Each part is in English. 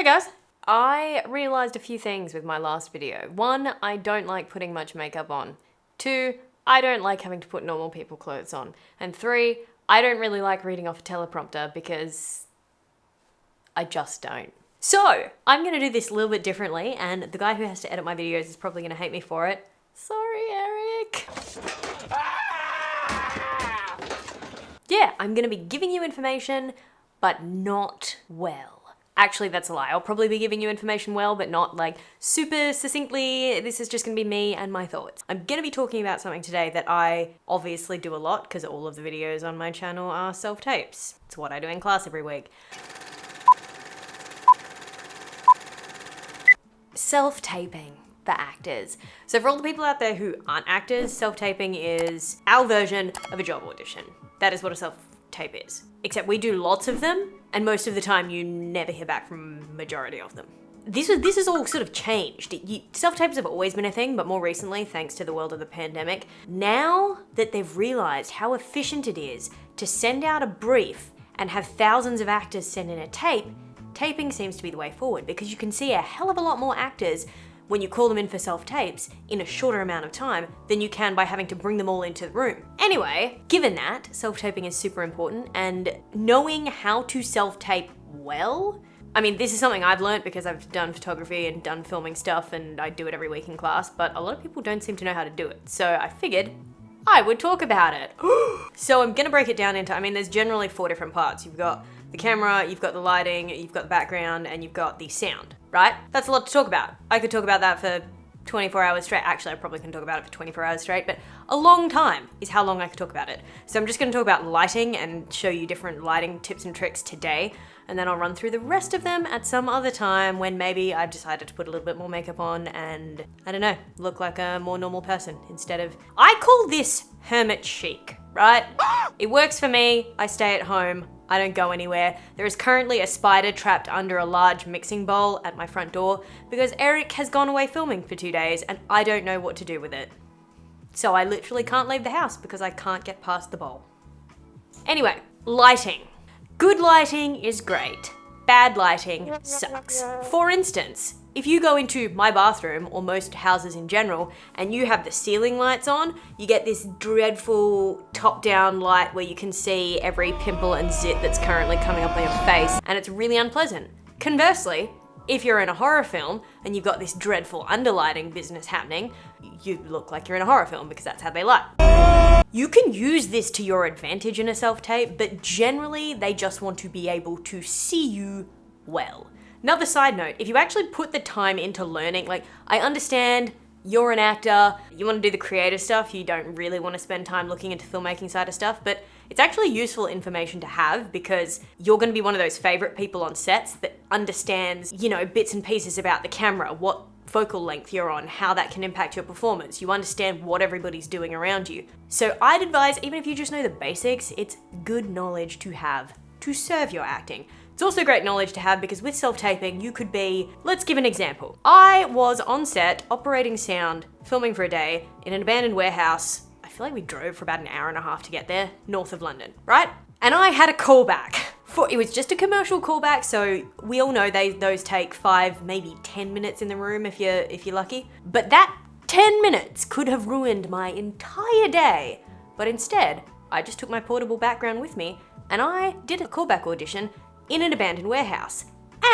guys, I realised a few things with my last video. 1, I don't like putting much makeup on. 2, I don't like having to put normal people clothes on. And 3, I don't really like reading off a teleprompter because I just don't. So, I'm gonna do this a little bit differently, and the guy who has to edit my videos is probably gonna hate me for it. Sorry, Eric. Yeah, I'm gonna be giving you information, but not well. Actually, that's a lie. I'll probably be giving you information well, but not like super succinctly. This is just gonna be me and my thoughts. I'm gonna be talking about something today that I obviously do a lot because all of the videos on my channel are self-tapes. It's what I do in class every week. Self-taping for actors. So for all the people out there who aren't actors, self-taping is our version of a job audition. That is what a self-tape is. Except we do lots of them, and most of the time you never hear back from a majority of them. This has all sort of changed. Self-tapes have always been a thing, but more recently, thanks to the world of the pandemic, now that they've realized how efficient it is to send out a brief and have thousands of actors send in a tape, taping seems to be the way forward because you can see a hell of a lot more actors when you call them in for self-tapes in a shorter amount of time than you can by having to bring them all into the room. Anyway, given that, self-taping is super important, and knowing how to self-tape well, I mean, this is something I've learned because I've done photography and done filming stuff and I do it every week in class, but a lot of people don't seem to know how to do it. So I figured I would talk about it. So I'm gonna break it down into, there's generally 4 different parts. You've got the camera, you've got the lighting, you've got the background, and you've got the sound, right? That's a lot to talk about. I could talk about that for 24 hours straight. Actually, I probably can talk about it for 24 hours straight, but a long time is how long I could talk about it. So I'm just gonna talk about lighting and show you different lighting tips and tricks today, and then I'll run through the rest of them at some other time when maybe I've decided to put a little bit more makeup on and, I don't know, look like a more normal person instead of... I call this hermit chic, right? It works for me. I stay at home. I don't go anywhere. There is currently a spider trapped under a large mixing bowl at my front door because Eric has gone away filming for 2 days and I don't know what to do with it. So I literally can't leave the house because I can't get past the bowl. Anyway, lighting. Good lighting is great. Bad lighting sucks. For instance, if you go into my bathroom, or most houses in general, and you have the ceiling lights on, you get this dreadful top-down light where you can see every pimple and zit that's currently coming up on your face, and it's really unpleasant. Conversely, if you're in a horror film and you've got this dreadful underlighting business happening, you look like you're in a horror film because that's how they light. You can use this to your advantage in a self-tape, but generally they just want to be able to see you well. Another side note, if you actually put the time into learning, like, I understand you're an actor, you want to do the creative stuff, you don't really want to spend time looking into filmmaking side of stuff, but it's actually useful information to have because you're going to be one of those favorite people on sets that understands, bits and pieces about the camera, what focal length you're on, how that can impact your performance. You understand what everybody's doing around you. So I'd advise, even if you just know the basics, it's good knowledge to have to serve your acting. It's also great knowledge to have because with self-taping, you could be, let's give an example. I was on set, operating sound, filming for a day in an abandoned warehouse. I feel like we drove for about an hour and a half to get there, north of London, right? And I had a callback. It was just a commercial callback, so we all know those take 5, maybe 10 minutes in the room if you're lucky. But that 10 minutes could have ruined my entire day. But instead, I just took my portable background with me and I did a callback audition in an abandoned warehouse.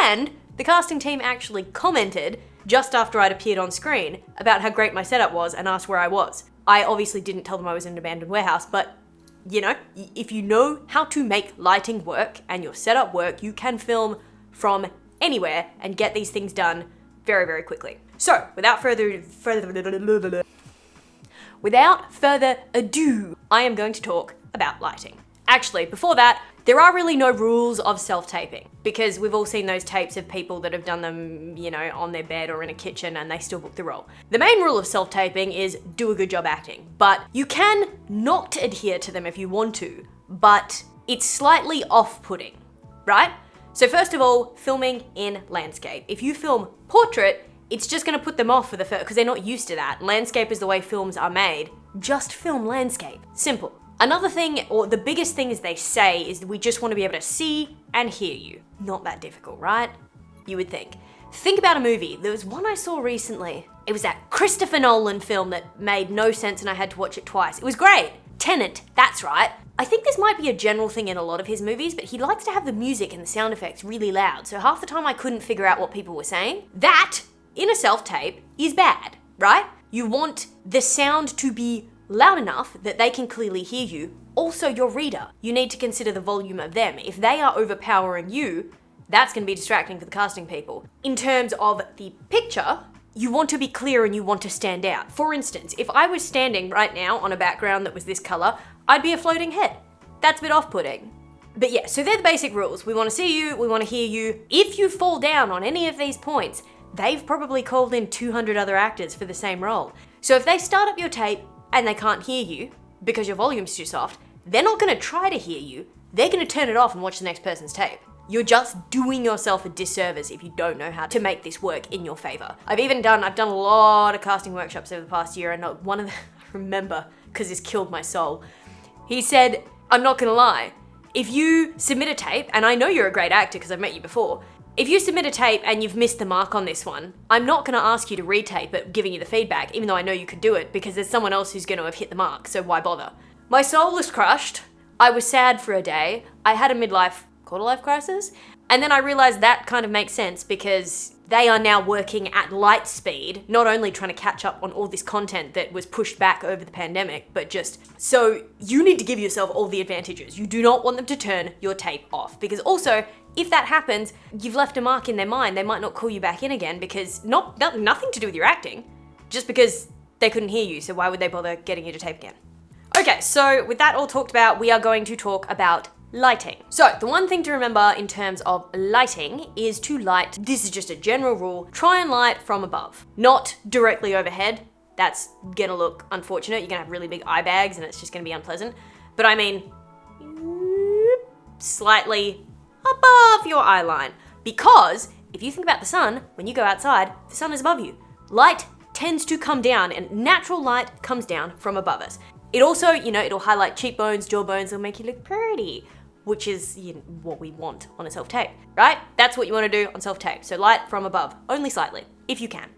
And the casting team actually commented just after I'd appeared on screen about how great my setup was and asked where I was. I obviously didn't tell them I was in an abandoned warehouse, but if you know how to make lighting work and your setup work, you can film from anywhere and get these things done very, very quickly. So, without further ado, I am going to talk about lighting. Actually, before that, there are really no rules of self-taping because we've all seen those tapes of people that have done them, on their bed or in a kitchen and they still book the role. The main rule of self-taping is do a good job acting, but you can not adhere to them if you want to, but it's slightly off-putting, right? So first of all, filming in landscape. If you film portrait, it's just gonna put them off for the first, because they're not used to that. Landscape is the way films are made. Just film landscape. Simple. Another thing, or the biggest thing as they say, is that we just want to be able to see and hear you. Not that difficult, right? you would think. Think about a movie. There was one I saw recently. It was that Christopher Nolan film that made no sense and I had to watch it twice. It was great. Tenet, that's right. I think this might be a general thing in a lot of his movies, but he likes to have the music and the sound effects really loud, so half the time I couldn't figure out what people were saying. That, in a self-tape, is bad, right? You want the sound to be loud enough that they can clearly hear you. Also, your reader. You need to consider the volume of them. If they are overpowering you, that's going to be distracting for the casting people. In terms of the picture, you want to be clear and you want to stand out. For instance, if I was standing right now on a background that was this color, I'd be a floating head. That's a bit off-putting. But yeah, so they're the basic rules. We want to see you, we want to hear you. If you fall down on any of these points, they've probably called in 200 other actors for the same role. So if they start up your tape and they can't hear you because your volume's too soft, they're not going to try to hear you. They're going to turn it off and watch the next person's tape. You're just doing yourself a disservice if you don't know how to make this work in your favor. I've done a lot of casting workshops over the past year, and one of them, I remember, because this killed my soul. He said, I'm not gonna lie, if you submit a tape, and I know you're a great actor because I've met you before, if you submit a tape and you've missed the mark on this one, I'm not gonna ask you to retape it, giving you the feedback, even though I know you could do it, because there's someone else who's gonna have hit the mark, so why bother? My soul was crushed. I was sad for a day. I had a quarter-life crisis. And then I realized that kind of makes sense because they are now working at light speed, not only trying to catch up on all this content that was pushed back over the pandemic, but so you need to give yourself all the advantages. You do not want them to turn your tape off, because also, if that happens, you've left a mark in their mind. They might not call you back in again because nothing to do with your acting, just because they couldn't hear you. So why would they bother getting you to tape again? Okay, so with that all talked about, we are going to talk about lighting. So the one thing to remember in terms of lighting is to light, this is just a general rule, try and light from above, not directly overhead. That's gonna look unfortunate. You're gonna have really big eye bags and it's just gonna be unpleasant. But I mean, slightly above your eye line. Because if you think about the sun, when you go outside, the sun is above you. Light tends to come down, and natural light comes down from above us. It also, it'll highlight cheekbones, jawbones, it'll make you look pretty, which is what we want on a self-tape, right? That's what you want to do on self-tape. So light from above, only slightly, if you can.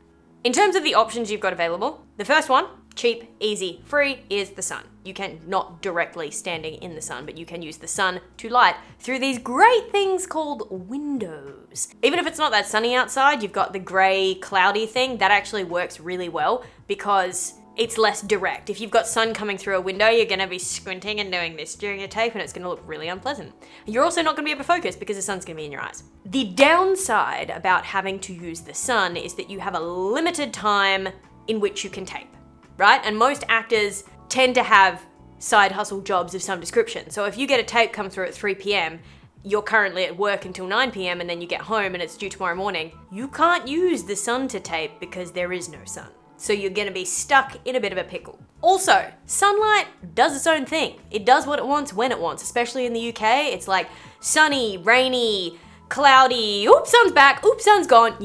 In terms of the options you've got available, the first one, cheap, easy, free, is the sun. You can not directly standing in the sun, but you can use the sun to light through these great things called windows. Even if it's not that sunny outside, you've got the gray, cloudy thing, that actually works really well because it's less direct. If you've got sun coming through a window, you're gonna be squinting and doing this during your tape and it's gonna look really unpleasant. You're also not gonna be able to focus because the sun's gonna be in your eyes. The downside about having to use the sun is that you have a limited time in which you can tape, right? And most actors tend to have side hustle jobs of some description. So if you get a tape come through at 3 p.m., you're currently at work until 9 p.m. and then you get home and it's due tomorrow morning, you can't use the sun to tape because there is no sun. So you're gonna be stuck in a bit of a pickle. Also, sunlight does its own thing. It does what it wants when it wants, especially in the UK. It's like sunny, rainy, cloudy, oops, sun's back, oops, sun's gone,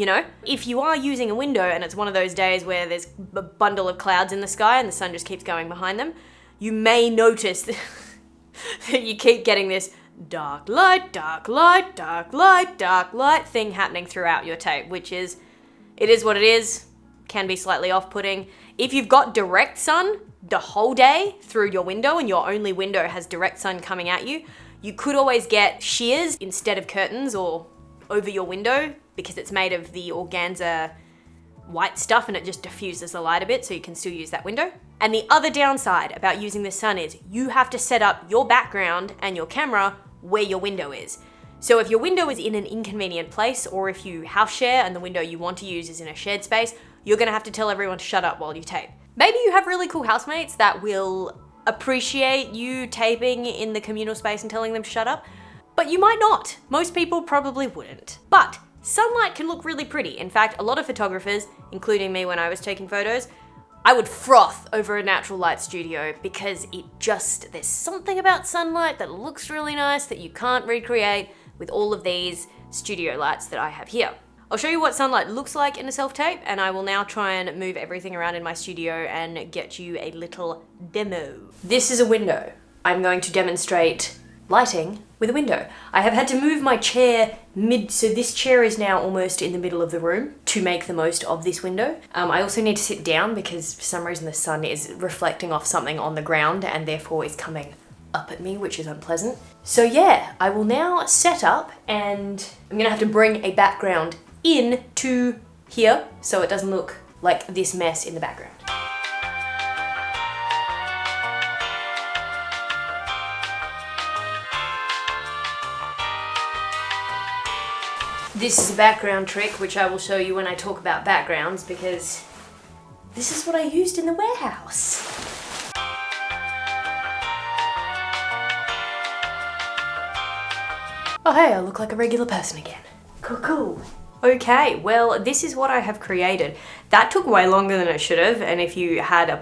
If you are using a window and it's one of those days where there's a bundle of clouds in the sky and the sun just keeps going behind them, you may notice that you keep getting this dark light, dark light, dark light, dark light thing happening throughout your tape, it is what it is. Can be slightly off-putting. If you've got direct sun the whole day through your window and your only window has direct sun coming at you, you could always get shears instead of curtains or over your window because it's made of the organza white stuff and it just diffuses the light a bit so you can still use that window. And the other downside about using the sun is you have to set up your background and your camera where your window is. So if your window is in an inconvenient place or if you house share and the window you want to use is in a shared space, you're gonna have to tell everyone to shut up while you tape. Maybe you have really cool housemates that will appreciate you taping in the communal space and telling them to shut up, but you might not. Most people probably wouldn't. But sunlight can look really pretty. In fact, a lot of photographers, including me when I was taking photos, I would froth over a natural light studio because there's something about sunlight that looks really nice that you can't recreate with all of these studio lights that I have here. I'll show you what sunlight looks like in a self-tape, and I will now try and move everything around in my studio and get you a little demo. This is a window. I'm going to demonstrate lighting with a window. I have had to move my chair so this chair is now almost in the middle of the room to make the most of this window. I also need to sit down because for some reason the sun is reflecting off something on the ground and therefore is coming up at me, which is unpleasant. So yeah, I will now set up and I'm gonna have to bring a background in to here so it doesn't look like this mess in the background. This is a background trick which I will show you when I talk about backgrounds because this is what I used in the warehouse. Oh hey, I look like a regular person again. Cool. Okay, well this is what I have created. That took way longer than it should have, and if you had a more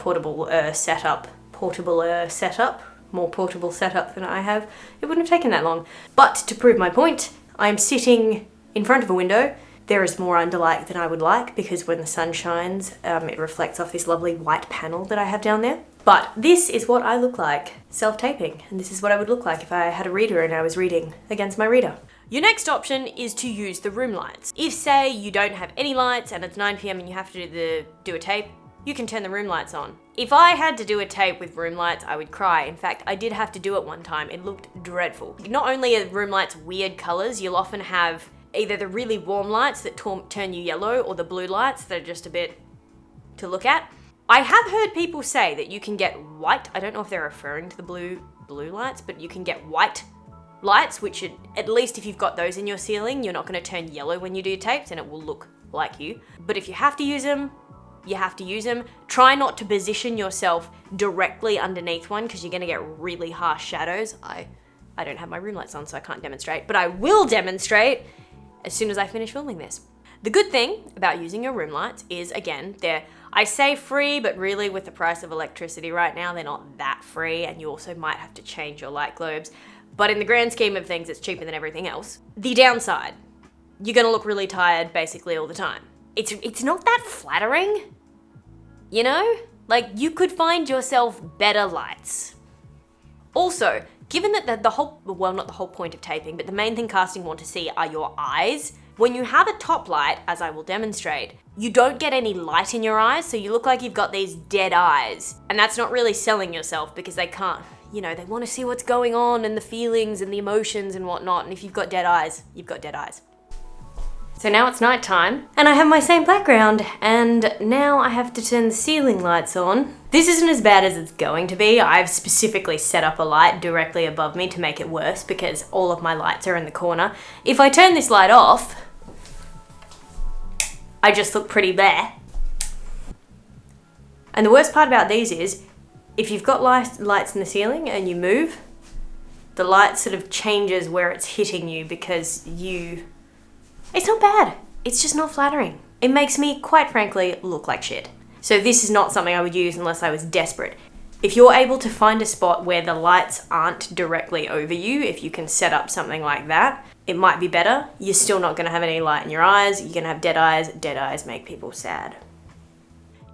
portable setup than I have, it wouldn't have taken that long. But to prove my point, I'm sitting in front of a window. There is more underlight than I would like because when the sun shines, it reflects off this lovely white panel that I have down there. But this is what I look like self-taping, and this is what I would look like if I had a reader and I was reading against my reader. Your next option is to use the room lights. If, say, you don't have any lights and it's 9 PM and you have to do a tape, you can turn the room lights on. If I had to do a tape with room lights, I would cry. In fact, I did have to do it one time. It looked dreadful. Not only are room lights weird colors, you'll often have either the really warm lights that turn you yellow or the blue lights that are just a bit to look at. I have heard people say that you can get white, I don't know if they're referring to the blue lights, but you can get white lights, which at least if you've got those in your ceiling, you're not going to turn yellow when you do tapes and it will look like you. But if you have to use them, you have to use them. Try not to position yourself directly underneath one because you're going to get really harsh shadows. I don't have my room lights on, so I can't demonstrate, but I will demonstrate as soon as I finish filming this. The good thing about using your room lights is, again, I say free, but really with the price of electricity right now, they're not that free, and you also might have to change your light globes. But in the grand scheme of things, it's cheaper than everything else. The downside, you're gonna look really tired basically all the time. It's not that flattering, you know? Like, you could find yourself better lights. Also, given that not the whole point of taping, but the main thing casting want to see are your eyes, when you have a top light, as I will demonstrate, you don't get any light in your eyes, so you look like you've got these dead eyes. And that's not really selling yourself because they can't, they want to see what's going on and the feelings and the emotions and whatnot, and if you've got dead eyes, you've got dead eyes. So now it's nighttime, and I have my same background, and now I have to turn the ceiling lights on. This isn't as bad as it's going to be. I've specifically set up a light directly above me to make it worse because all of my lights are in the corner. If I turn this light off, I just look pretty bare. And the worst part about these is, if you've got lights in the ceiling and you move, the light sort of changes where it's hitting you because it's not bad. It's just not flattering. It makes me, quite frankly, look like shit. So this is not something I would use unless I was desperate. If you're able to find a spot where the lights aren't directly over you, if you can set up something like that, it might be better. You're still not gonna have any light in your eyes. You're gonna have dead eyes. Dead eyes make people sad.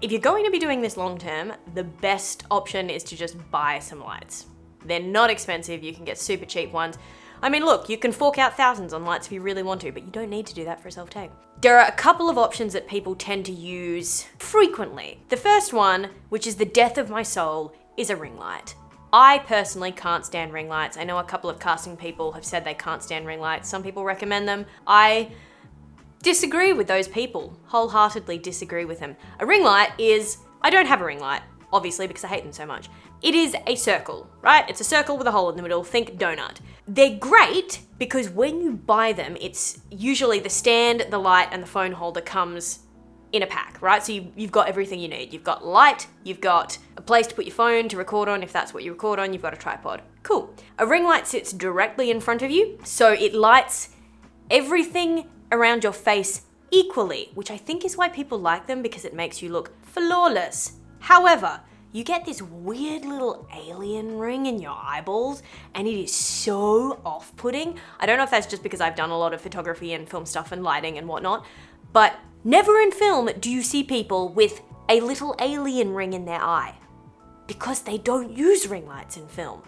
If you're going to be doing this long term, the best option is to just buy some lights. They're not expensive. You can get super cheap ones. I mean, look, you can fork out thousands on lights if you really want to, but you don't need to do that for a self-tape. There are a couple of options that people tend to use frequently. The first one, which is the death of my soul, is a ring light. I personally can't stand ring lights. I know a couple of casting people have said they can't stand ring lights. Some people recommend them. I disagree with those people, wholeheartedly disagree with them. A ring light is, I don't have a ring light, obviously, because I hate them so much. It is a circle, right? It's a circle with a hole in the middle, think donut. They're great because when you buy them, it's usually the stand, the light, and the phone holder comes in a pack, right? So you've got everything you need. You've got light, you've got a place to put your phone to record on if that's what you record on, you've got a tripod. Cool. A ring light sits directly in front of you, so it lights everything around your face equally, which I think is why people like them because it makes you look flawless. However, you get this weird little alien ring in your eyeballs and it is so off-putting. I don't know if that's just because I've done a lot of photography and film stuff and lighting and whatnot, but never in film do you see people with a little alien ring in their eye because they don't use ring lights in film.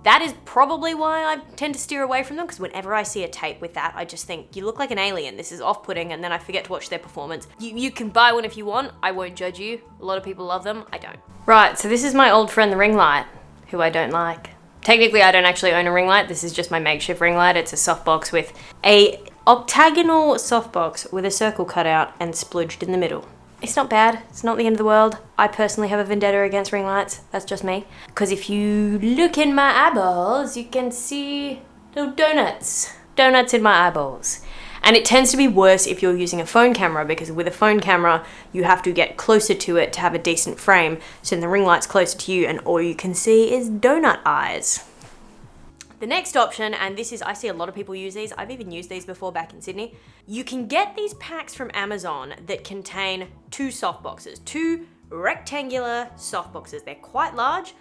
That is probably why I tend to steer away from them, because whenever I see a tape with that, I just think, you look like an alien. This is off-putting, and then I forget to watch their performance. You can buy one if you want. I won't judge you. A lot of people love them. I don't. Right, so this is my old friend, the ring light, who I don't like. Technically, I don't actually own a ring light. This is just my makeshift ring light. It's a softbox with a octagonal softbox with a circle cut out and splooged in the middle. It's not bad. It's not the end of the world. I personally have a vendetta against ring lights. That's just me. Because if you look in my eyeballs, you can see little donuts. Donuts in my eyeballs. And it tends to be worse if you're using a phone camera, because with a phone camera, you have to get closer to it to have a decent frame. So then the ring light's closer to you and all you can see is donut eyes. The next option, and this is, I see a lot of people use these, I've even used these before back in Sydney. You can get these packs from Amazon that contain two softboxes, two rectangular softboxes. They're quite large.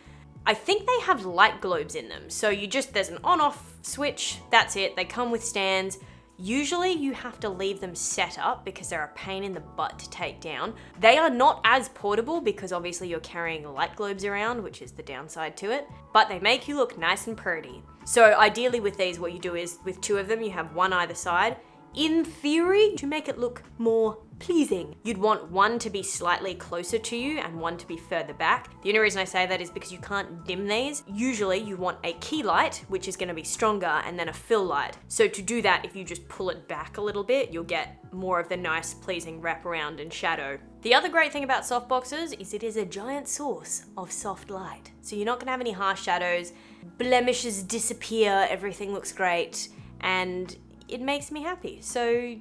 I think they have light globes in them. So there's an on-off switch, that's it. They come with stands. Usually you have to leave them set up because they're a pain in the butt to take down. They are not as portable because obviously you're carrying light globes around, which is the downside to it, but they make you look nice and pretty. So ideally with these, what you do is with two of them, you have one either side. In theory, to make it look more pleasing, you'd want one to be slightly closer to you and one to be further back. The only reason I say that is because you can't dim these. Usually you want a key light, which is going to be stronger, and then a fill light. So to do that, if you just pull it back a little bit, you'll get more of the nice, pleasing wraparound and shadow. The other great thing about softboxes is it is a giant source of soft light. So you're not going to have any harsh shadows, blemishes disappear, everything looks great, and it makes me happy. So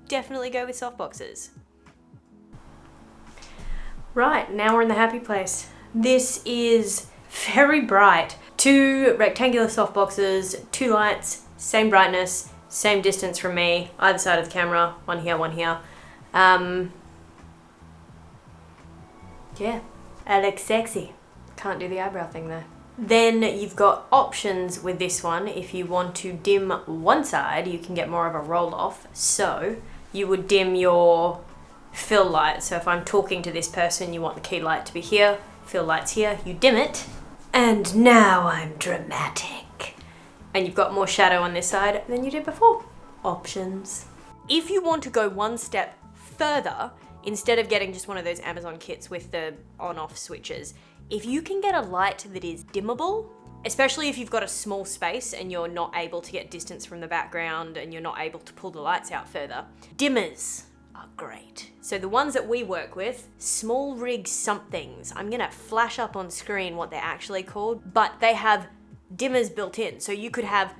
definitely go with softboxes. Right, now we're in the happy place. This is very bright. Two rectangular softboxes, two lights, same brightness, same distance from me, either side of the camera, one here, one here. Yeah, it looks sexy. Can't do the eyebrow thing though. Then you've got options with this one. If you want to dim one side, you can get more of a roll off. So you would dim your fill light. So if I'm talking to this person, you want the key light to be here, fill light's here, you dim it. And now I'm dramatic. And you've got more shadow on this side than you did before. Options. If you want to go one step further, instead of getting just one of those Amazon kits with the on-off switches, if you can get a light that is dimmable, especially if you've got a small space and you're not able to get distance from the background and you're not able to pull the lights out further, dimmers are great. So the ones that we work with, small rig somethings, I'm gonna flash up on screen what they're actually called, but they have dimmers built in. So you could have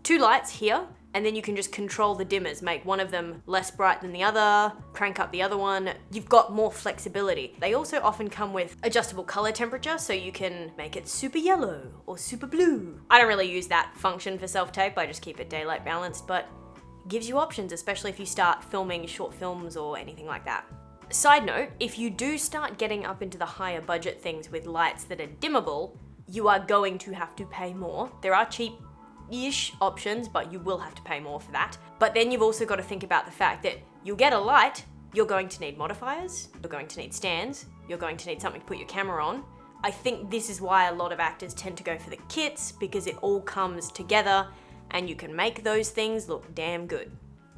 two lights here, and then you can just control the dimmers, make one of them less bright than the other, crank up the other one. You've got more flexibility. They also often come with adjustable color temperature, so you can make it super yellow or super blue. I don't really use that function for self-tape, I just keep it daylight balanced, but it gives you options, especially if you start filming short films or anything like that. Side note, if you do start getting up into the higher budget things with lights that are dimmable, you are going to have to pay more. There are cheap-ish options, but you will have to pay more for that. But then you've also got to think about the fact that you'll get a light, you're going to need modifiers, you're going to need stands, you're going to need something to put your camera on. I think this is why a lot of actors tend to go for the kits, because it all comes together and you can make those things look damn good.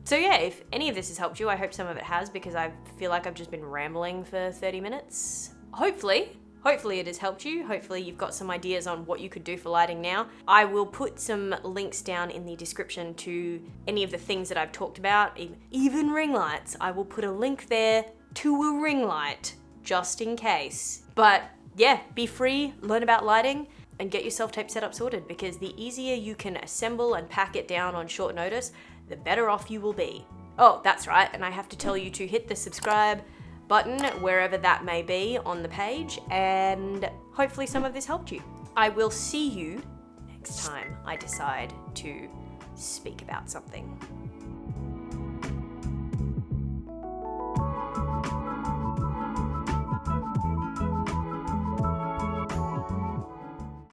So yeah, if any of this has helped you, I hope some of it has, because I feel like I've just been rambling for 30 minutes. Hopefully it has helped you. Hopefully you've got some ideas on what you could do for lighting now. I will put some links down in the description to any of the things that I've talked about, even ring lights. I will put a link there to a ring light, just in case. But yeah, be free, learn about lighting, and get your self-tape setup sorted, because the easier you can assemble and pack it down on short notice, the better off you will be. Oh, that's right, and I have to tell you to hit the subscribe button wherever that may be on the page, and hopefully some of this helped you. I will see you next time I decide to speak about something.